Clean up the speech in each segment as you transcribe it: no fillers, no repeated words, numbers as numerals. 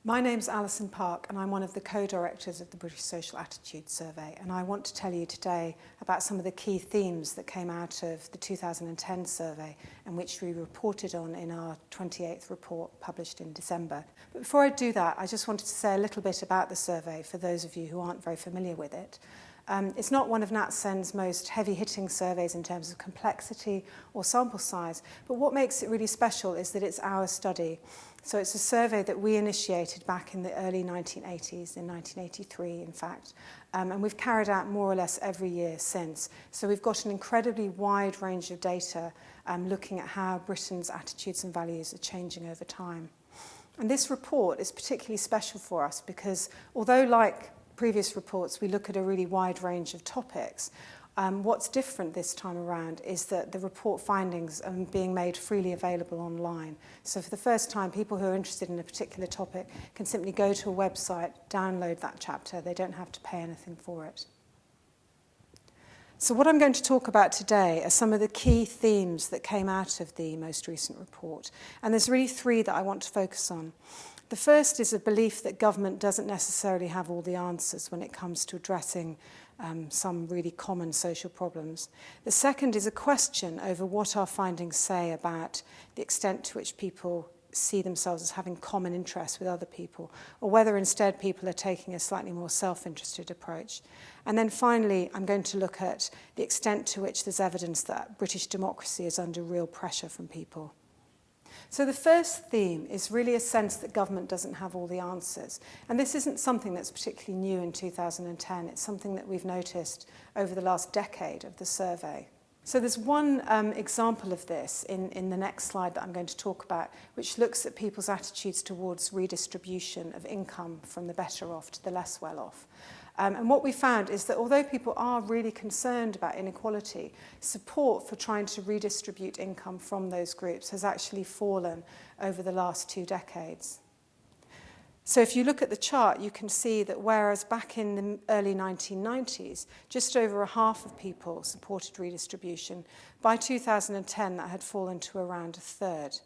My name's Alison Park and I'm one of the co-directors of the British Social Attitudes Survey, and I want to tell you today about some of the key themes that came out of the 2010 survey and which we reported on in our 28th report published in December. But before I do that, I just wanted to say a little bit about the survey for those of you who aren't very familiar with it. It's not one of NatSen's most heavy-hitting surveys in terms of complexity or sample size, but what makes it really special is that it's our study. So it's a survey that we initiated back in the early 1980s, in 1983 in fact, and we've carried out more or less every year since. So we've got an incredibly wide range of data looking at how Britain's attitudes and values are changing over time. And this report is particularly special for us because although, like previous reports, we look at a really wide range of topics. What's different this time around is that the report findings are being made freely available online. So for the first time, people who are interested in a particular topic can simply go to a website, download that chapter. They don't have to pay anything for it. So what I'm going to talk about today are some of the key themes that came out of the most recent report. And there's really three that I want to focus on. The first is a belief that government doesn't necessarily have all the answers when it comes to addressing some really common social problems. The second is a question over what our findings say about the extent to which people see themselves as having common interests with other people, or whether instead people are taking a slightly more self-interested approach. And then finally, I'm going to look at the extent to which there's evidence that British democracy is under real pressure from people. So the first theme is really a sense that government doesn't have all the answers. And this isn't something that's particularly new in 2010. It's something that we've noticed over the last decade of the survey. So there's one example of this in the next slide that I'm going to talk about, which looks at people's attitudes towards redistribution of income from the better off to the less well off. And what we found is that although people are really concerned about inequality, support for trying to redistribute income from those groups has actually fallen over the last 2 decades. So if you look at the chart, you can see that whereas back in the early 1990s, just over half of people supported redistribution, by 2010 that had fallen to around a third.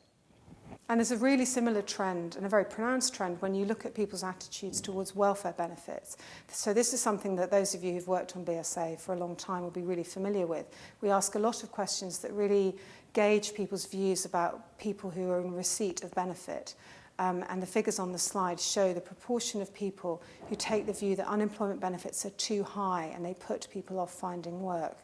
And there's a really similar trend, and a very pronounced trend, when you look at people's attitudes towards welfare benefits. So this is something that those of you who've worked on BSA for a long time will be really familiar with. We ask a lot of questions that really gauge people's views about people who are in receipt of benefit. And the figures on the slide show the proportion of people who take the view that unemployment benefits are too high and they put people off finding work.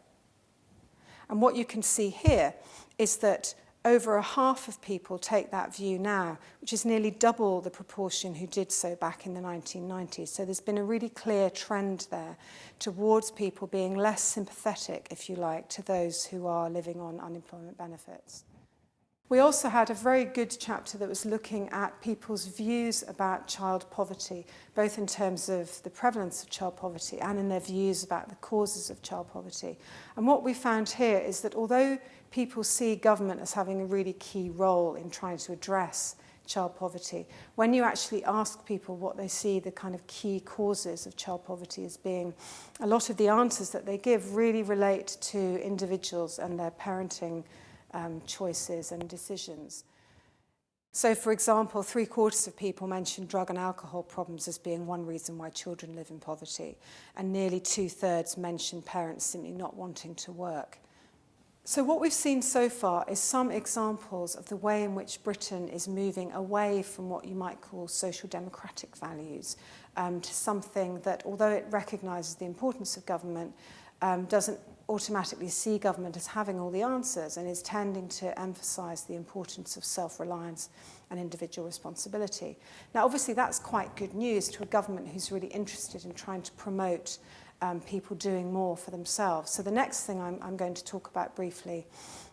And what you can see here is that over half of people take that view now, which is nearly double the proportion who did so back in the 1990s. So there's been a really clear trend there towards people being less sympathetic, if you like, to those who are living on unemployment benefits. We also had a very good chapter that was looking at people's views about child poverty, both in terms of the prevalence of child poverty and in their views about the causes of child poverty. And what we found here is that although people see government as having a really key role in trying to address child poverty, when you actually ask people what they see the kind of key causes of child poverty as being, a lot of the answers that they give really relate to individuals and their parenting choices and decisions. So, for example, 3/4 of people mention drug and alcohol problems as being one reason why children live in poverty, and nearly 2/3 mention parents simply not wanting to work. So what we've seen so far is some examples of the way in which Britain is moving away from what you might call social democratic values to something that, although it recognises the importance of government, doesn't automatically see government as having all the answers and is tending to emphasise the importance of self-reliance and individual responsibility. Now, obviously, that's quite good news to a government who's really interested in trying to promote people doing more for themselves. So the next thing I'm going to talk about briefly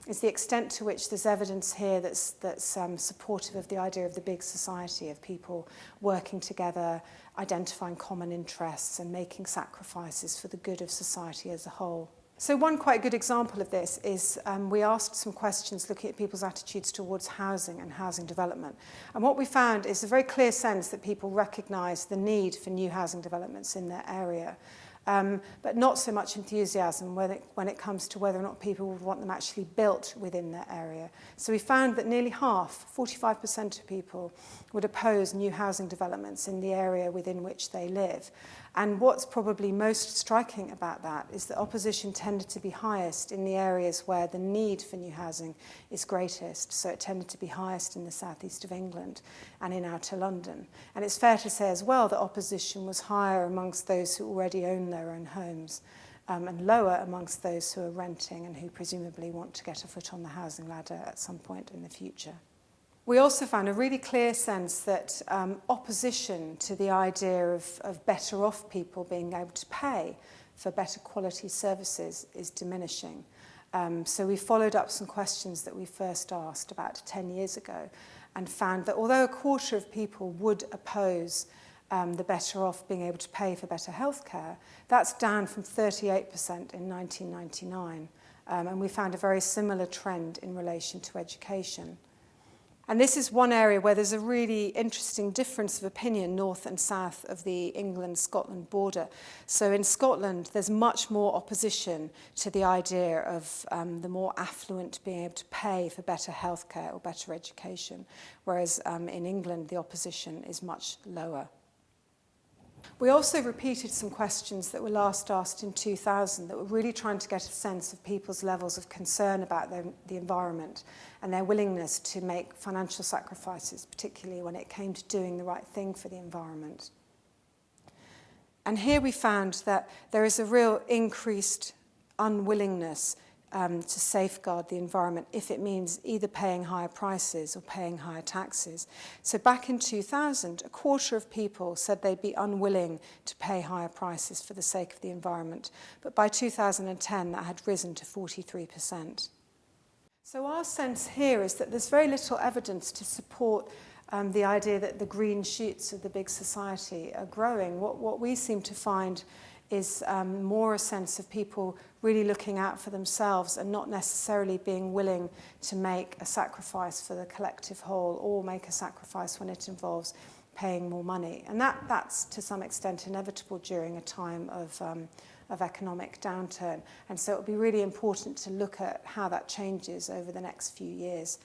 is the extent to which there's evidence here that's supportive of the idea of the big society, of people working together, identifying common interests and making sacrifices for the good of society as a whole. So one quite good example of this is we asked some questions looking at people's attitudes towards housing and housing development. And what we found is a very clear sense that people recognise the need for new housing developments in their area. but not so much enthusiasm when it comes to whether or not people would want them actually built within their area. So we found that nearly half, 45% of people, would oppose new housing developments in the area within which they live. And what's probably most striking about that is that opposition tended to be highest in the areas where the need for new housing is greatest. So it tended to be highest in the southeast of England and in outer London. And it's fair to say as well that opposition was higher amongst those who already own their own homes, and lower amongst those who are renting and who presumably want to get a foot on the housing ladder at some point in the future. We also found a really clear sense that opposition to the idea of better off people being able to pay for better quality services is diminishing. So we followed up some questions that we first asked about 10 years ago and found that although a quarter of people would oppose the better off being able to pay for better healthcare, that's down from 38% in 1999. And we found a very similar trend in relation to education. And this is one area where there's a really interesting difference of opinion north and south of the England-Scotland border. So in Scotland, there's much more opposition to the idea of the more affluent being able to pay for better healthcare or better education, whereas in England, the opposition is much lower. We also repeated some questions that were last asked in 2000 that were really trying to get a sense of people's levels of concern about the environment and their willingness to make financial sacrifices, particularly when it came to doing the right thing for the environment. And here we found that there is a real increased unwillingness to safeguard the environment if it means either paying higher prices or paying higher taxes. So back in 2000, a quarter of people said they'd be unwilling to pay higher prices for the sake of the environment. But by 2010, that had risen to 43%. So our sense here is that there's very little evidence to support the idea that the green shoots of the big society are growing. What we seem to find is more a sense of people really looking out for themselves and not necessarily being willing to make a sacrifice for the collective whole or make a sacrifice when it involves paying more money. And that's to some extent inevitable during a time of economic downturn. And so it will be really important to look at how that changes over the next few years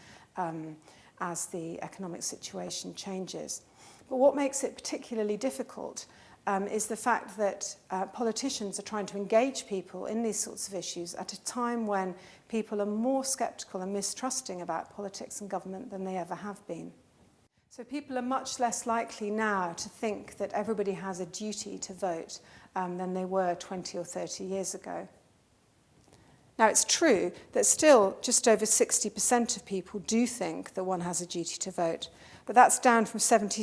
as the economic situation changes. But what makes it particularly difficult is the fact that politicians are trying to engage people in these sorts of issues at a time when people are more sceptical and mistrusting about politics and government than they ever have been. So people are much less likely now to think that everybody has a duty to vote than they were 20 or 30 years ago. Now, it's true that still just over 60% of people do think that one has a duty to vote, but that's down from 76%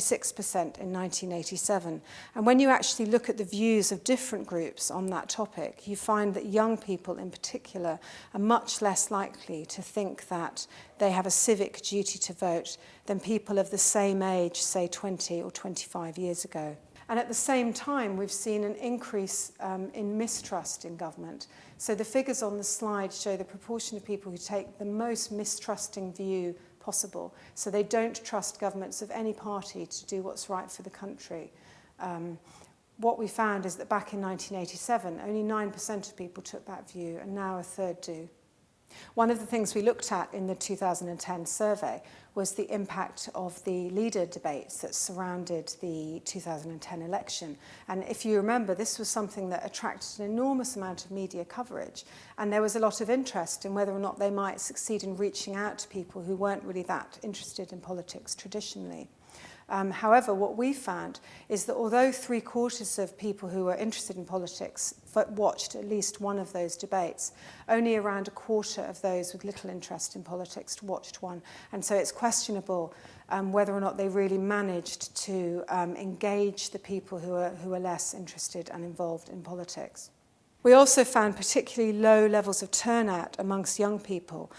in 1987. And when you actually look at the views of different groups on that topic, you find that young people in particular are much less likely to think that they have a civic duty to vote than people of the same age, say 20 or 25 years ago. And at the same time, we've seen an increase in mistrust in government. So the figures on the slide show the proportion of people who take the most mistrusting view possible. So they don't trust governments of any party to do what's right for the country. What we found is that back in 1987, only 9% of people took that view, and now a third do. One of the things we looked at in the 2010 survey was the impact of the leader debates that surrounded the 2010 election. And if you remember, this was something that attracted an enormous amount of media coverage, and there was a lot of interest in whether or not they might succeed in reaching out to people who weren't really that interested in politics traditionally. However, what we found is that although 3/4 of people who were interested in politics watched at least one of those debates, only around a quarter of those with little interest in politics watched one. And so it's questionable whether or not they really managed to engage the people who are less interested and involved in politics. We also found particularly low levels of turnout amongst young people.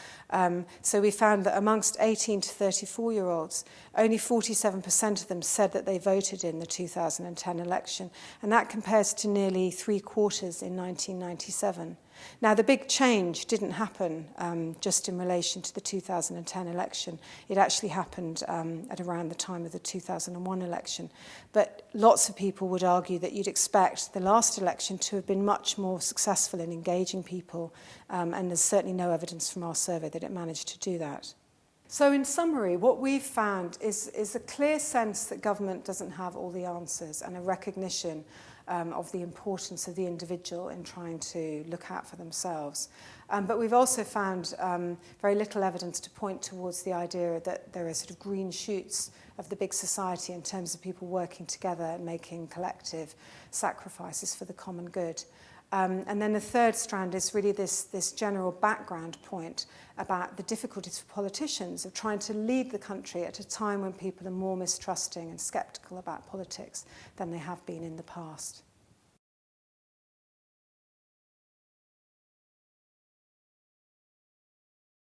So we found that amongst 18 to 34-year-olds, only 47% of them said that they voted in the 2010 election, and that compares to nearly 3/4 in 1997. Now, the big change didn't happen just in relation to the 2010 election. It actually happened at around the time of the 2001 election. But lots of people would argue that you'd expect the last election to have been much more successful in engaging people, and there's certainly no evidence from our survey that it managed to do that. So in summary, what we've found is a clear sense that government doesn't have all the answers, and a recognition of the importance of the individual in trying to look out for themselves. But we've also found very little evidence to point towards the idea that there are sort of green shoots of the big society in terms of people working together and making collective sacrifices for the common good. And then the third strand is really this general background point about the difficulties for politicians of trying to lead the country at a time when people are more mistrusting and sceptical about politics than they have been in the past.